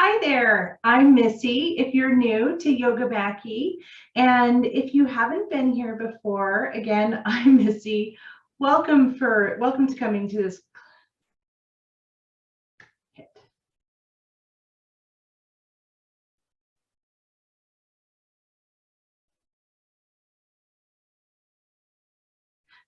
Hi there, I'm Missy. If you're new to Yoga MAKI, and if you haven't been here before, again, I'm Missy. Welcome to coming to this.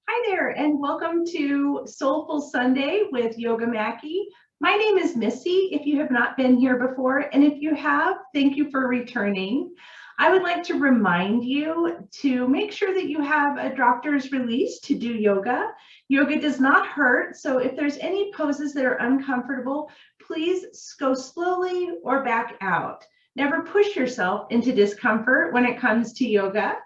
Hi there, and welcome to Soulful Sunday with Yoga MAKI. My name is Missy, if you have not been here before, and if you have, thank you for returning. I would like to remind you to make sure that you have a doctor's release to do yoga. Yoga does not hurt, so if there's any poses that are uncomfortable, please go slowly or back out. Never push yourself into discomfort when it comes to yoga.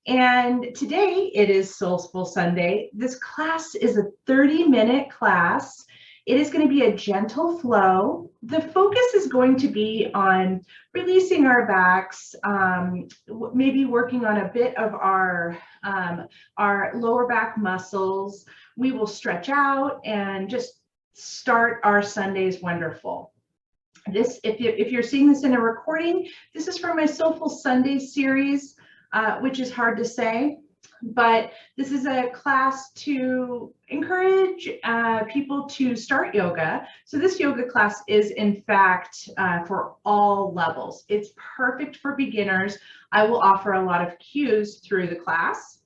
And today it is Soulful Sunday. This class is a 30-minute class. It is going to be a gentle flow. The focus is going to be on releasing our backs, maybe working on a bit of our lower back muscles. We will stretch out and just start our Sundays wonderful. This, if you're seeing this in a recording, this is from my Soulful Sunday series. Which is hard to say, but this is a class to encourage people to start yoga. So this yoga class is in fact for all levels. It's perfect for beginners. I will offer a lot of cues through the class.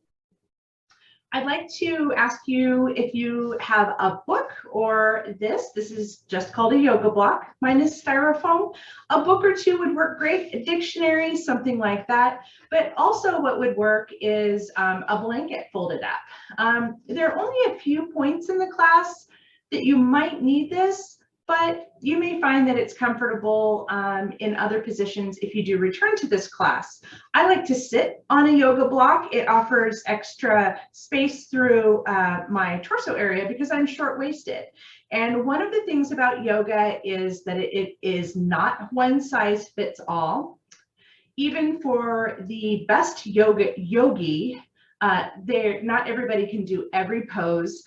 I'd like to ask you if you have a book or this is just called a yoga block. Mine is styrofoam. A book or two would work great, a dictionary, something like that. But also what would work is a blanket folded up. There are only a few points in the class that you might need this, but you may find that it's comfortable in other positions if you do return to this class. I like to sit on a yoga block. It offers extra space through my torso area because I'm short-waisted. And one of the things about yoga is that it is not one size fits all. Even for the best yogi, not everybody can do every pose.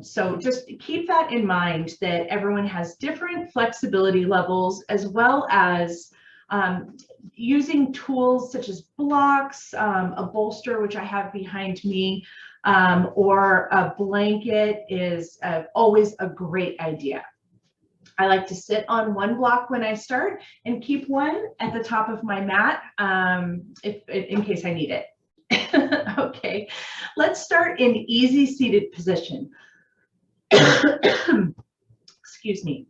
So just keep that in mind, that everyone has different flexibility levels, as well as using tools such as blocks, a bolster, which I have behind me, or a blanket is always a great idea. I like to sit on one block when I start and keep one at the top of my mat in case I need it. Okay, let's start in easy seated position. Excuse me.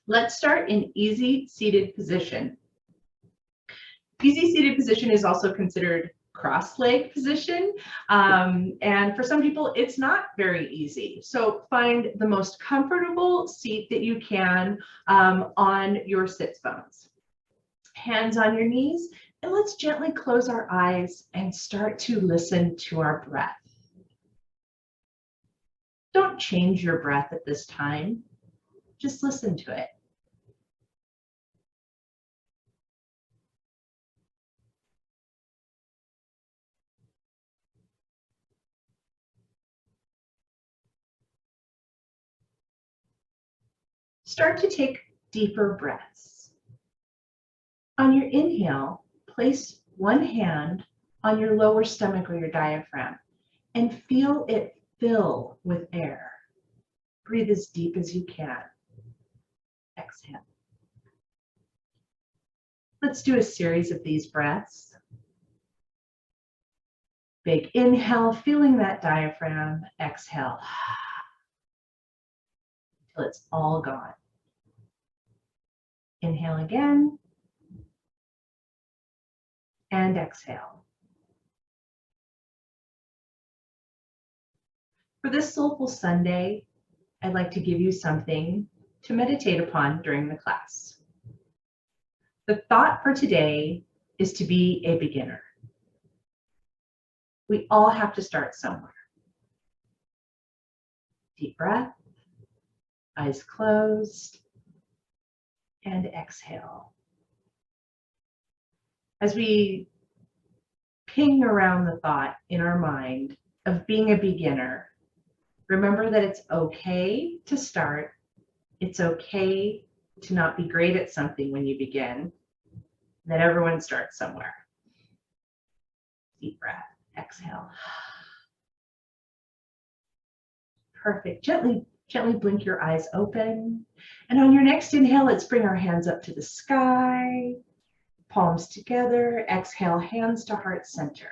Let's start in easy seated position. Easy seated position is also considered cross-leg position, and for some people it's not very easy. So find the most comfortable seat that you can on your sit bones. Hands on your knees, and let's gently close our eyes and start to listen to our breath. Don't change your breath at this time. Just listen to it. Start to take deeper breaths. On your inhale, place one hand on your lower stomach or your diaphragm and feel it fill with air. Breathe as deep as you can. Exhale. Let's do a series of these breaths. Big inhale, feeling that diaphragm. Exhale until it's all gone. Inhale again. And exhale. For this Soulful Sunday, I'd like to give you something to meditate upon during the class. The thought for today is to be a beginner. We all have to start somewhere. Deep breath, eyes closed, and exhale. As we ping around the thought in our mind of being a beginner, remember that it's okay to start. It's okay to not be great at something when you begin, that everyone starts somewhere. Deep breath, exhale. Perfect. Gently blink your eyes open. And on your next inhale, let's bring our hands up to the sky, palms together. Exhale, hands to heart center.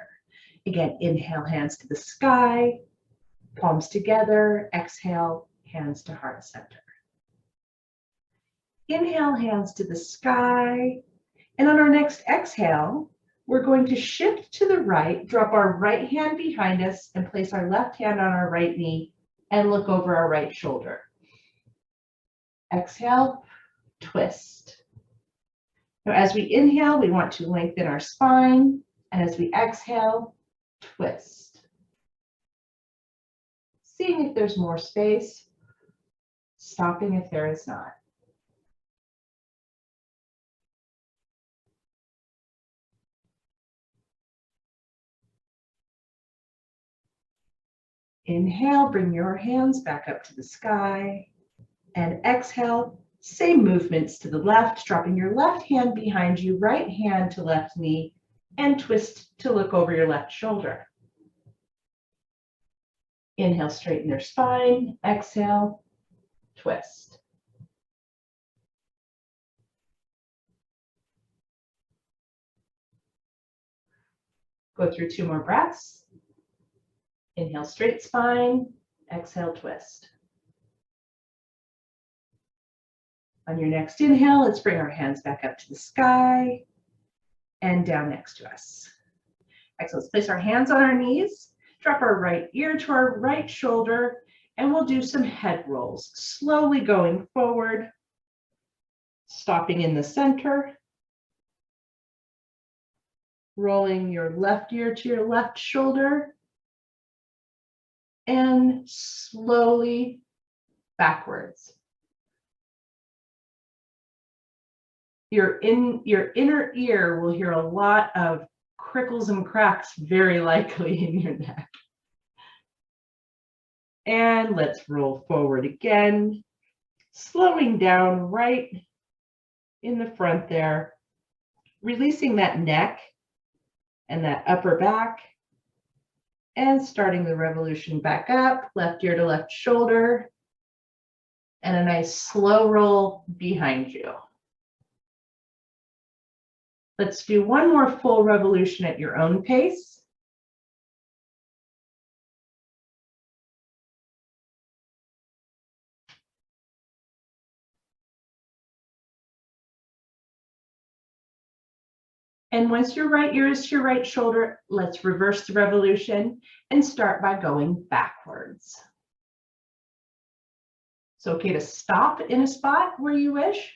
Again, inhale, hands to the sky, palms together. Exhale, hands to heart center. Inhale, hands to the sky. And on our next exhale, we're going to shift to the right, drop our right hand behind us, and place our left hand on our right knee and look over our right shoulder. Exhale, twist. Now, as we inhale, we want to lengthen our spine, and as we exhale, twist. Seeing if there's more space, stopping if there is not. Inhale, bring your hands back up to the sky, and exhale, same movements to the left, dropping your left hand behind you, right hand to left knee, and twist to look over your left shoulder. Inhale, straighten your spine. Exhale, twist. Go through 2 more breaths. Inhale, straight spine. Exhale, twist. On your next inhale, let's bring our hands back up to the sky and down next to us. Exhale, let's place our hands on our knees, drop our right ear to our right shoulder, and we'll do some head rolls, slowly going forward, stopping in the center, rolling your left ear to your left shoulder, and slowly backwards. Your inner ear will hear a lot of crickles and cracks, very likely, in your neck. And let's roll forward again, slowing down right in the front there, releasing that neck and that upper back, and starting the revolution back up, left ear to left shoulder, and a nice slow roll behind you. Let's do one more full revolution at your own pace. And once your right ear is to your right shoulder, let's reverse the revolution and start by going backwards. It's okay to stop in a spot where you wish.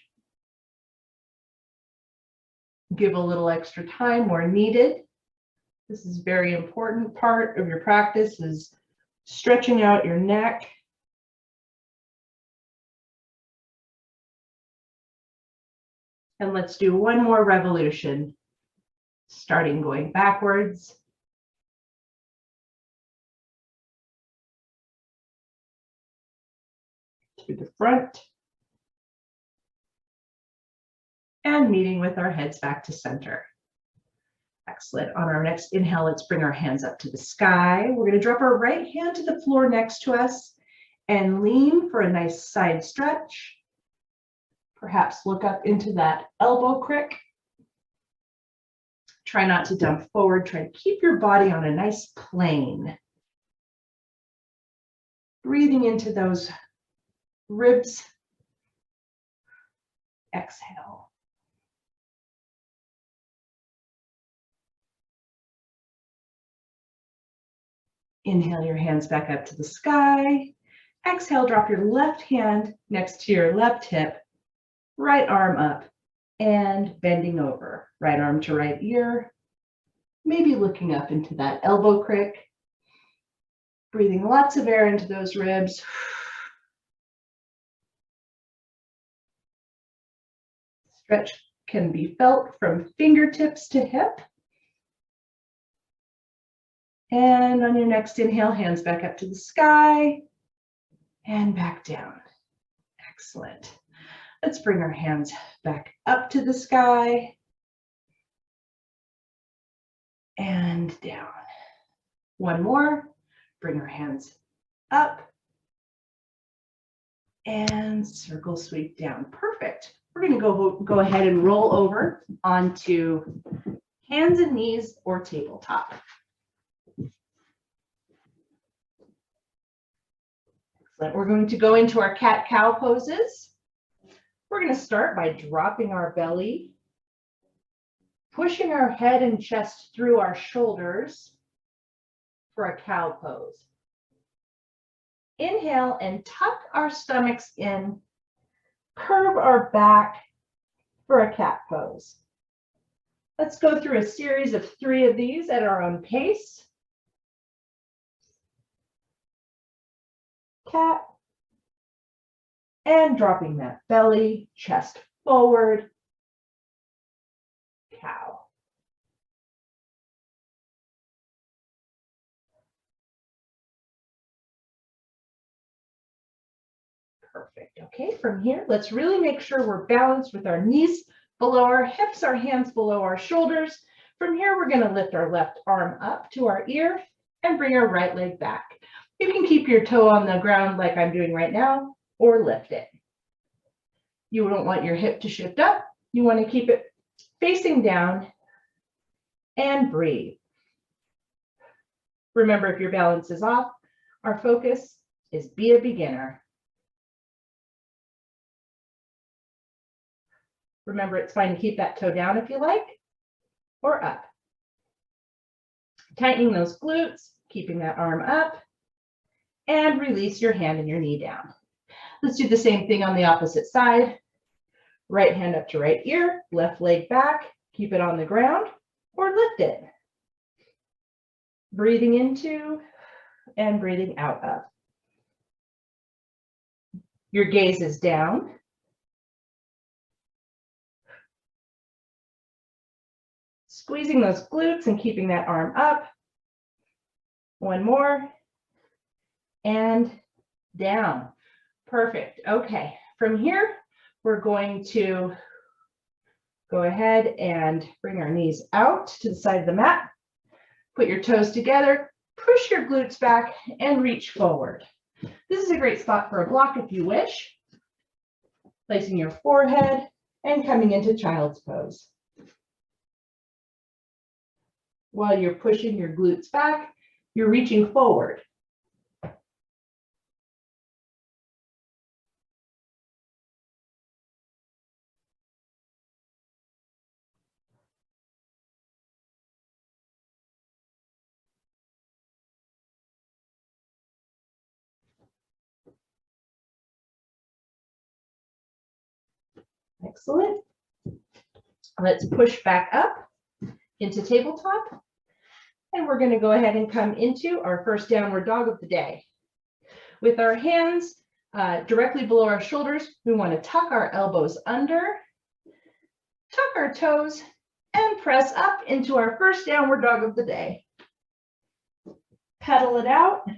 Give a little extra time where needed. This is a very important part of your practice, is stretching out your neck. And let's do one more revolution, starting going backwards. To the front. And meeting with our heads back to center. Excellent. On our next inhale, let's bring our hands up to the sky. We're going to drop our right hand to the floor next to us and lean for a nice side stretch. Perhaps look up into that elbow crick. Try not to dump forward. Try to keep your body on a nice plane. Breathing into those ribs. Exhale. Inhale your hands back up to the sky. Exhale, drop your left hand next to your left hip, right arm up and bending over. Right arm to right ear, maybe looking up into that elbow crick. Breathing lots of air into those ribs. Stretch can be felt from fingertips to hip. And on your next inhale, hands back up to the sky and back down. Excellent. Let's bring our hands back up to the sky and down. One more. Bring our hands up and circle sweep down. Perfect. We're going to go ahead and roll over onto hands and knees or tabletop. Excellent. We're going to go into our cat-cow poses. We're going to start by dropping our belly, pushing our head and chest through our shoulders for a cow pose. Inhale and tuck our stomachs in, curve our back for a cat pose. Let's go through a series of 3 of these at our own pace. Cat, and dropping that belly, chest forward, cow. Perfect. Okay, from here, let's really make sure we're balanced with our knees below our hips, our hands below our shoulders. From here, we're going to lift our left arm up to our ear and bring our right leg back. You can keep your toe on the ground like I'm doing right now, or lift it. You don't want your hip to shift up. You want to keep it facing down and breathe. Remember, if your balance is off, our focus is be a beginner. Remember, it's fine to keep that toe down if you like, or up. Tightening those glutes, keeping that arm up, and release your hand and your knee down. Let's do the same thing on the opposite side. Right hand up to right ear, left leg back, keep it on the ground, or lift it. Breathing into and breathing out of. Your gaze is down. Squeezing those glutes and keeping that arm up. One more. And down. Perfect. Okay. From here, we're going to go ahead and bring our knees out to the side of the mat. Put your toes together, push your glutes back, and reach forward. This is a great spot for a block if you wish. Placing your forehead and coming into child's pose. While you're pushing your glutes back, you're reaching forward. Excellent. Let's push back up into tabletop. And we're going to go ahead and come into our first downward dog of the day. With our hands directly below our shoulders, we want to tuck our elbows under, tuck our toes, and press up into our first downward dog of the day. Pedal it out.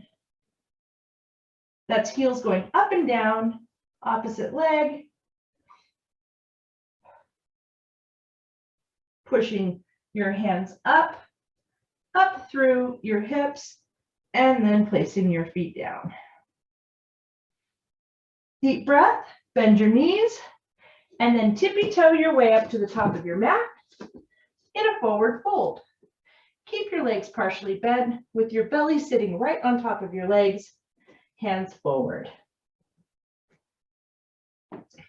That's heels going up and down, opposite leg. Pushing your hands up through your hips, and then placing your feet down. Deep breath, bend your knees, and then tippy toe your way up to the top of your mat in a forward fold. Keep your legs partially bent with your belly sitting right on top of your legs, hands forward.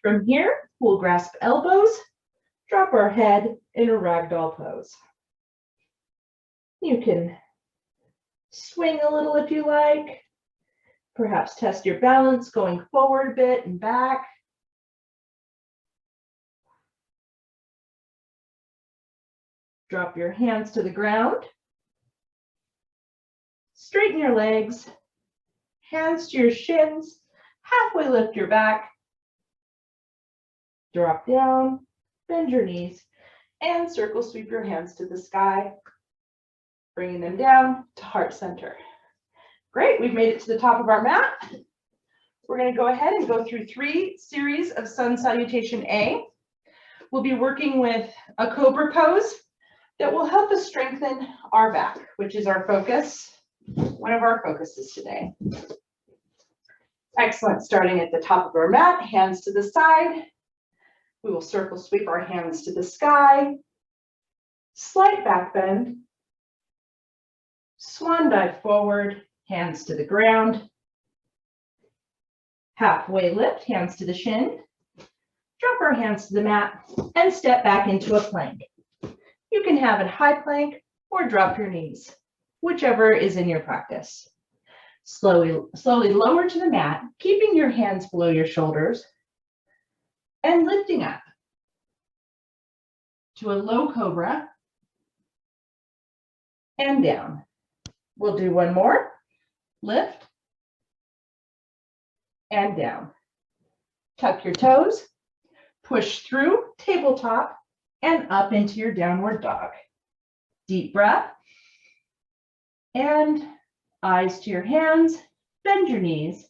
From here, we'll grasp elbows, drop our head in a ragdoll pose. You can swing a little if you like. Perhaps test your balance going forward a bit and back. Drop your hands to the ground. Straighten your legs. Hands to your shins. Halfway lift your back. Drop down. Bend your knees. And circle sweep your hands to the sky. Bringing them down to heart center. Great, we've made it to the top of our mat. We're going to go ahead and go through 3 series of sun salutation A. We'll be working with a cobra pose that will help us strengthen our back, which is our focus, one of our focuses today. Excellent. Starting at the top of our mat, hands to the side. We will circle sweep our hands to the sky. Slight back bend. Swan dive forward, hands to the ground. Halfway lift, hands to the shin. Drop our hands to the mat and step back into a plank. You can have a high plank or drop your knees, whichever is in your practice. Slowly lower to the mat, keeping your hands below your shoulders and lifting up to a low cobra and down. We'll do one more. Lift and down. Tuck your toes, push through tabletop and up into your downward dog. Deep breath and eyes to your hands, bend your knees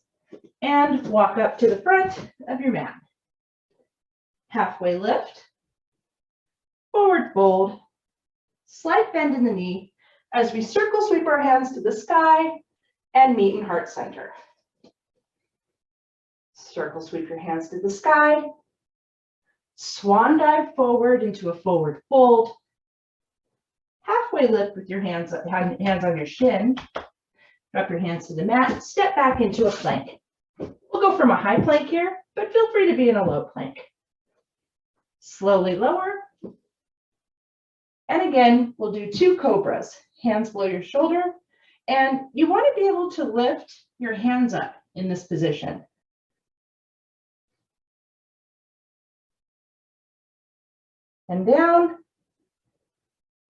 and walk up to the front of your mat. Halfway lift, forward fold, slight bend in the knee as we circle sweep our hands to the sky and meet in heart center. Circle sweep your hands to the sky. Swan dive forward into a forward fold. Halfway lift with your hands on your shin. Drop your hands to the mat. Step back into a plank. We'll go from a high plank here, but feel free to be in a low plank. Slowly lower. And again, we'll do 2 cobras. Hands below your shoulder. And you want to be able to lift your hands up in this position. And down,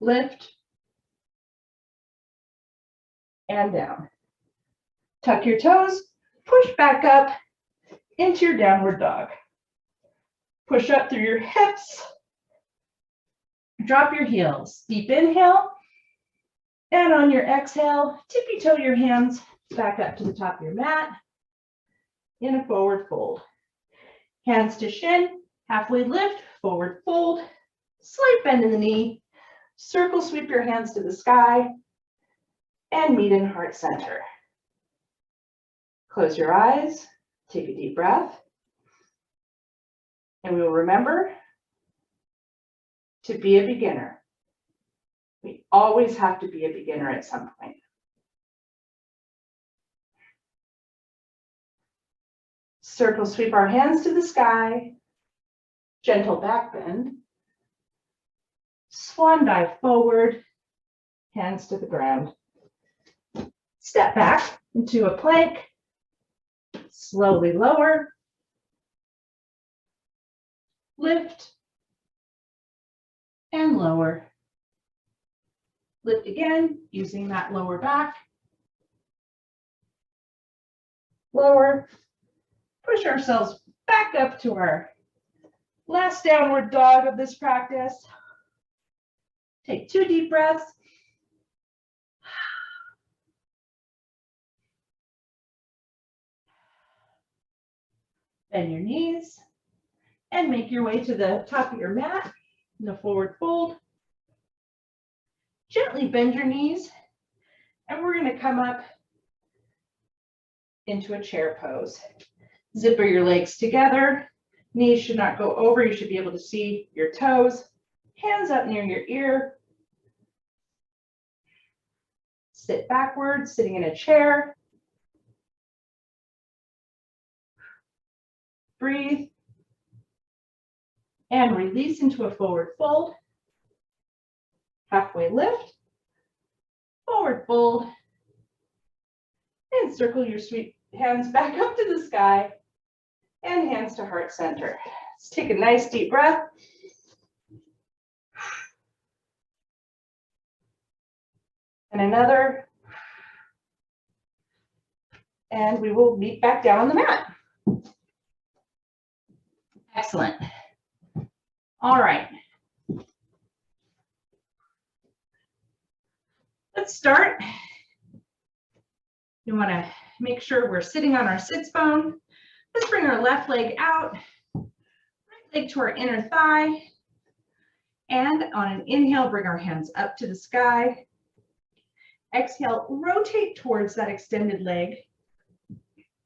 lift, and down. Tuck your toes, push back up into your downward dog. Push up through your hips, drop your heels. Deep inhale, and on your exhale, tippy toe your hands back up to the top of your mat in a forward fold. Hands to shin, halfway lift, forward fold. Slight bend in the knee, circle sweep your hands to the sky, and meet in heart center. Close your eyes, take a deep breath, and we will remember to be a beginner. We always have to be a beginner at some point. Circle sweep our hands to the sky, gentle back bend. Swan dive forward, hands to the ground. Step back into a plank, slowly lower, lift, and lower. Lift again, using that lower back. Lower, push ourselves back up to our last downward dog of this practice. Take 2 deep breaths. Bend your knees and make your way to the top of your mat in a forward fold. Gently bend your knees, and we're going to come up into a chair pose. Zipper your legs together. Knees should not go over. You should be able to see your toes. Hands up near your ear. Sit backwards, sitting in a chair. Breathe. And release into a forward fold. Halfway lift. Forward fold. And circle your sweet hands back up to the sky. And hands to heart center. Let's take a nice deep breath. And another. And we will meet back down on the mat. Excellent. All right. Let's start. You want to make sure we're sitting on our sits bone. Let's bring our left leg out, right leg to our inner thigh. And on an inhale, bring our hands up to the sky. Exhale, rotate towards that extended leg.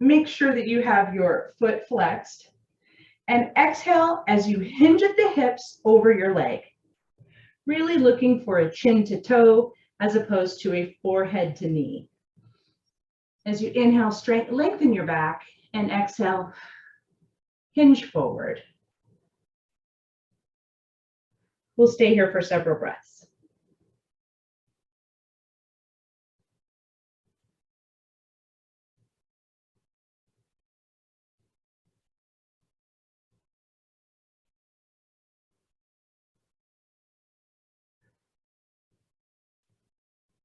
Make sure that you have your foot flexed. And exhale as you hinge at the hips over your leg. Really looking for a chin to toe as opposed to a forehead to knee. As you inhale, lengthen your back, and exhale, hinge forward. We'll stay here for several breaths.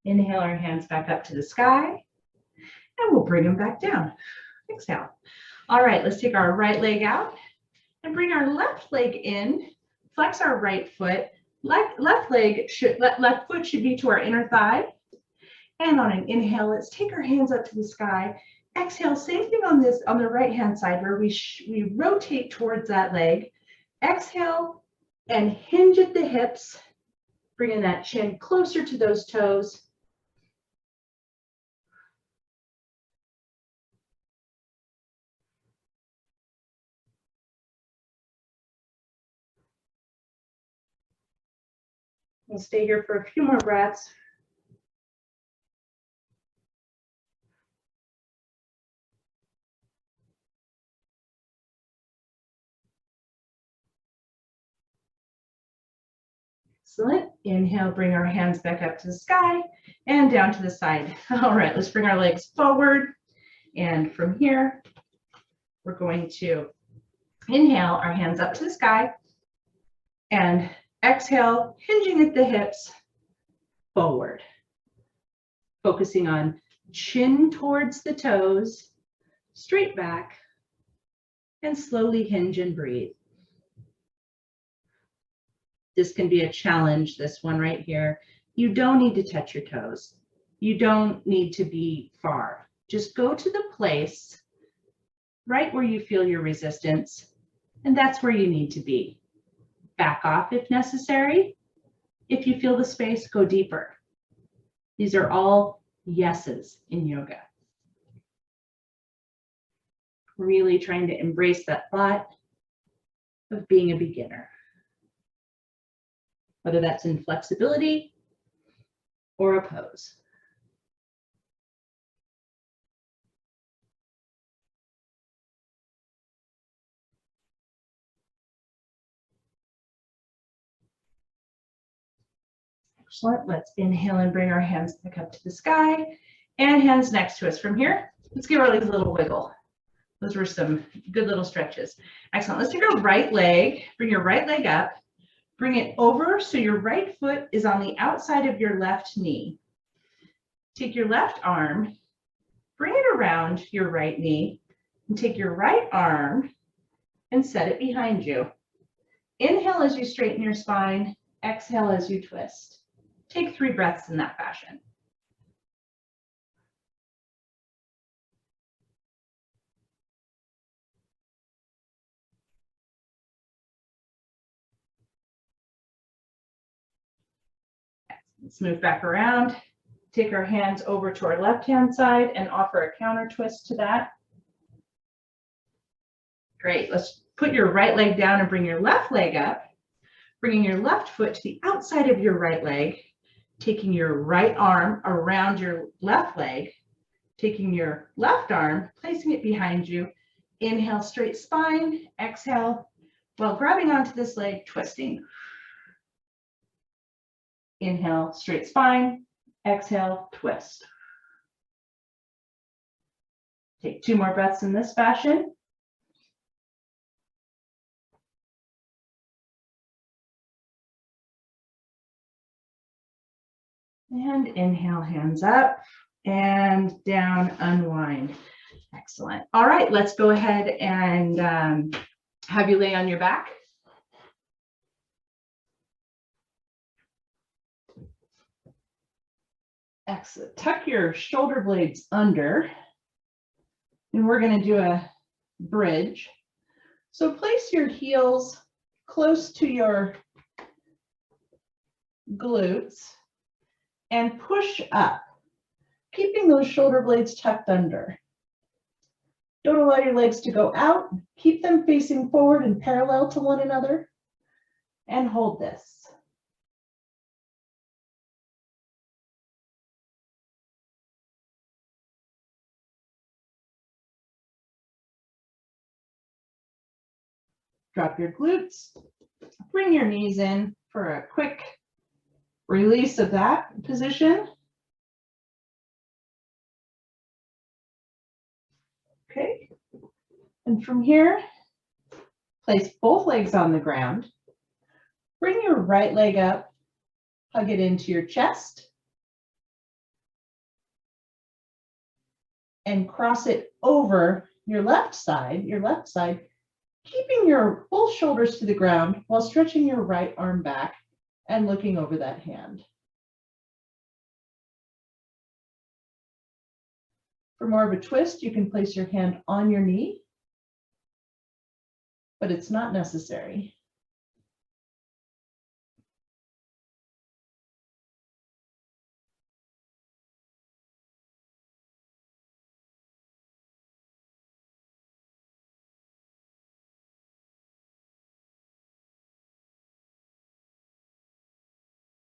Inhale our hands back up to the sky, and we'll bring them back down. Exhale. All right, let's take our right leg out and bring our left leg in. Flex our right foot. Left foot should be to our inner thigh. And on an inhale, let's take our hands up to the sky. Exhale, same thing on the right hand side where we rotate towards that leg. Exhale and hinge at the hips, bringing that chin closer to those toes. We'll stay here for a few more breaths. Excellent. Inhale, bring our hands back up to the sky and down to the side. All right, let's bring our legs forward. And from here, we're going to inhale our hands up to the sky and exhale, hinging at the hips, forward. Focusing on chin towards the toes, straight back, and slowly hinge and breathe. This can be a challenge, this one right here. You don't need to touch your toes. You don't need to be far. Just go to the place right where you feel your resistance, and that's where you need to be. Back off if necessary. If you feel the space, go deeper. These are all yeses in yoga. Really trying to embrace that thought of being a beginner, whether that's in flexibility or a pose. Excellent. Let's inhale and bring our hands back up to the sky and hands next to us. From here, let's give our legs a little wiggle. Those were some good little stretches. Excellent. Let's take our right leg, bring your right leg up, bring it over so your right foot is on the outside of your left knee. Take your left arm, bring it around your right knee, and take your right arm and set it behind you. Inhale as you straighten your spine, exhale as you twist. Take 3 breaths in that fashion. Let's move back around. Take our hands over to our left-hand side and offer a counter twist to that. Great. Let's put your right leg down and bring your left leg up, bringing your left foot to the outside of your right leg, taking your right arm around your left leg, taking your left arm, placing it behind you. Inhale, straight spine. Exhale, while grabbing onto this leg, twisting. Inhale, straight spine. Exhale, twist. Take 2 more breaths in this fashion. And inhale, hands up and down, unwind. Excellent. All right, let's go ahead and have you lay on your back. Excellent. Tuck your shoulder blades under. And we're going to do a bridge. So place your heels close to your glutes and push up, keeping those shoulder blades tucked under. Don't allow your legs to go out. Keep them facing forward and parallel to one another, and hold this. Drop your glutes, bring your knees in for a quick release of that position. Okay, and from here, place both legs on the ground. Bring your right leg up, hug it into your chest, and cross it over your left side, keeping your both shoulders to the ground while stretching your right arm back and looking over that hand. For more of a twist, you can place your hand on your knee, but it's not necessary.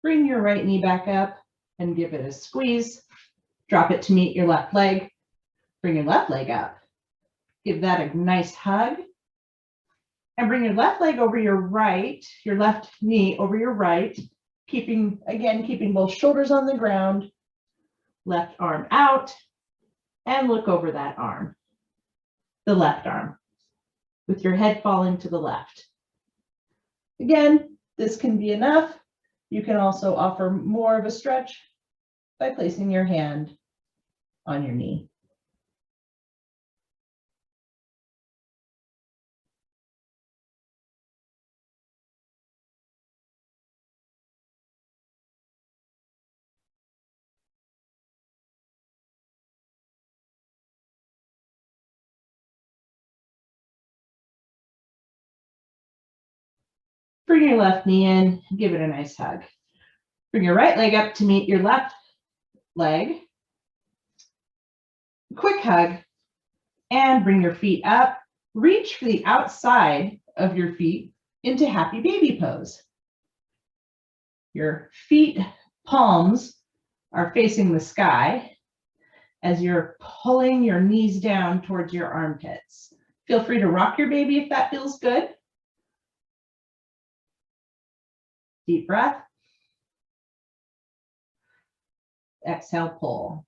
Bring your right knee back up and give it a squeeze. Drop it to meet your left leg. Bring your left leg up. Give that a nice hug. And bring your left leg over your left knee over your right, keeping both shoulders on the ground, left arm out, and look over that arm, the left arm, with your head falling to the left. Again, this can be enough. You can also offer more of a stretch by placing your hand on your knee. Bring your left knee in, give it a nice hug. Bring your right leg up to meet your left leg. Quick hug, and bring your feet up. Reach for the outside of your feet into happy baby pose. Your feet palms are facing the sky as you're pulling your knees down towards your armpits. Feel free to rock your baby if that feels good. Deep breath. Exhale, pull.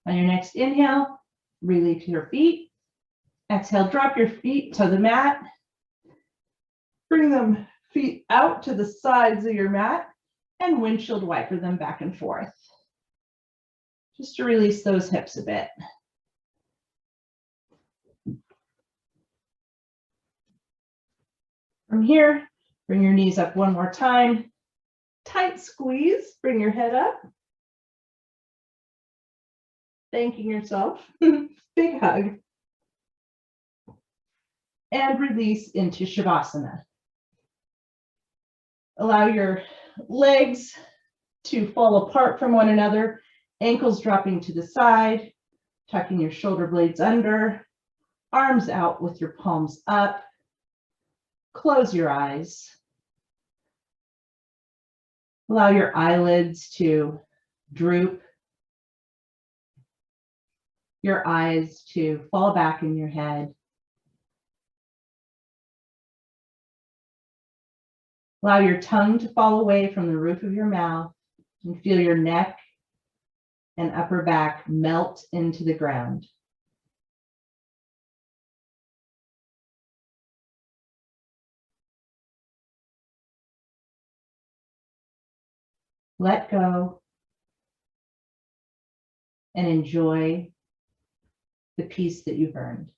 On your next inhale, release your feet. Exhale, drop your feet to the mat. Bring them feet out to the sides of your mat and windshield wiper them back and forth. Just to release those hips a bit. From here, bring your knees up one more time. Tight squeeze, bring your head up. Thanking yourself. Big hug. And release into Shavasana. Allow your legs to fall apart from one another, ankles dropping to the side, tucking your shoulder blades under, arms out with your palms up. Close your eyes. Allow your eyelids to droop, your eyes to fall back in your head. Allow your tongue to fall away from the roof of your mouth and feel your neck and upper back melt into the ground. Let go and enjoy the peace that you've earned.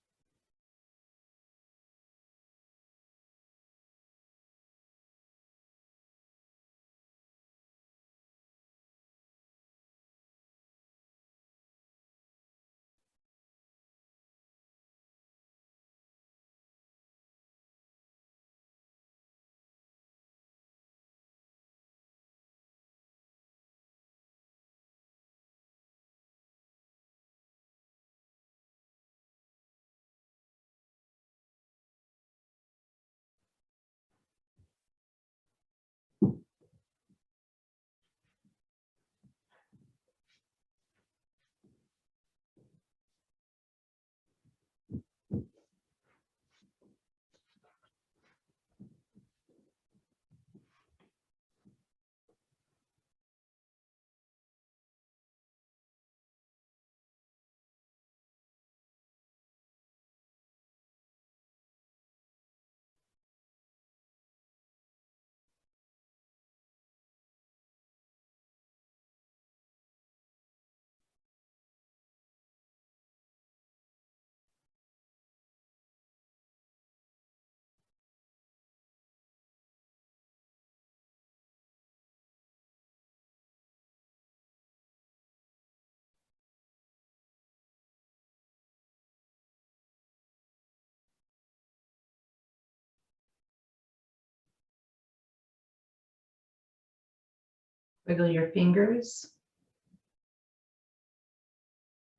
Wiggle your fingers,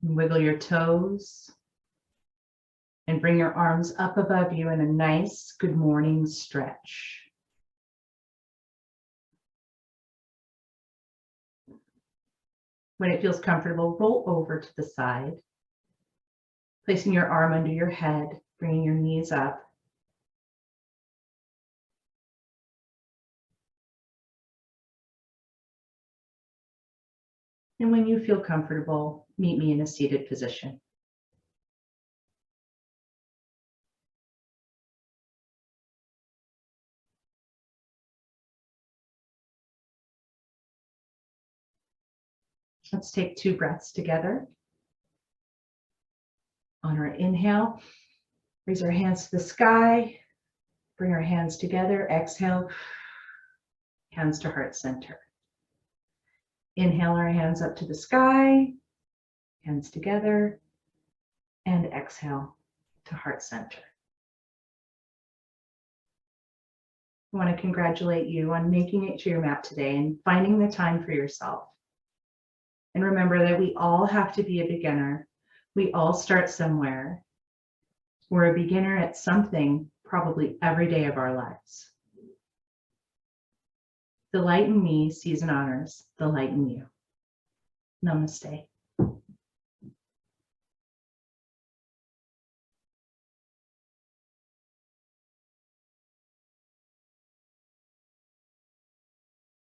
wiggle your toes, and bring your arms up above you in a nice good morning stretch. When it feels comfortable, roll over to the side, placing your arm under your head, bringing your knees up. And when you feel comfortable, meet me in a seated position. Let's take 2 breaths together. On our inhale, raise our hands to the sky, bring our hands together, exhale, hands to heart center. Inhale our hands up to the sky, hands together, and exhale to heart center. I want to congratulate you on making it to your mat today and finding the time for yourself. And remember that we all have to be a beginner. We all start somewhere. We're a beginner at something probably every day of our lives. The light in me sees and honors the light in you. Namaste.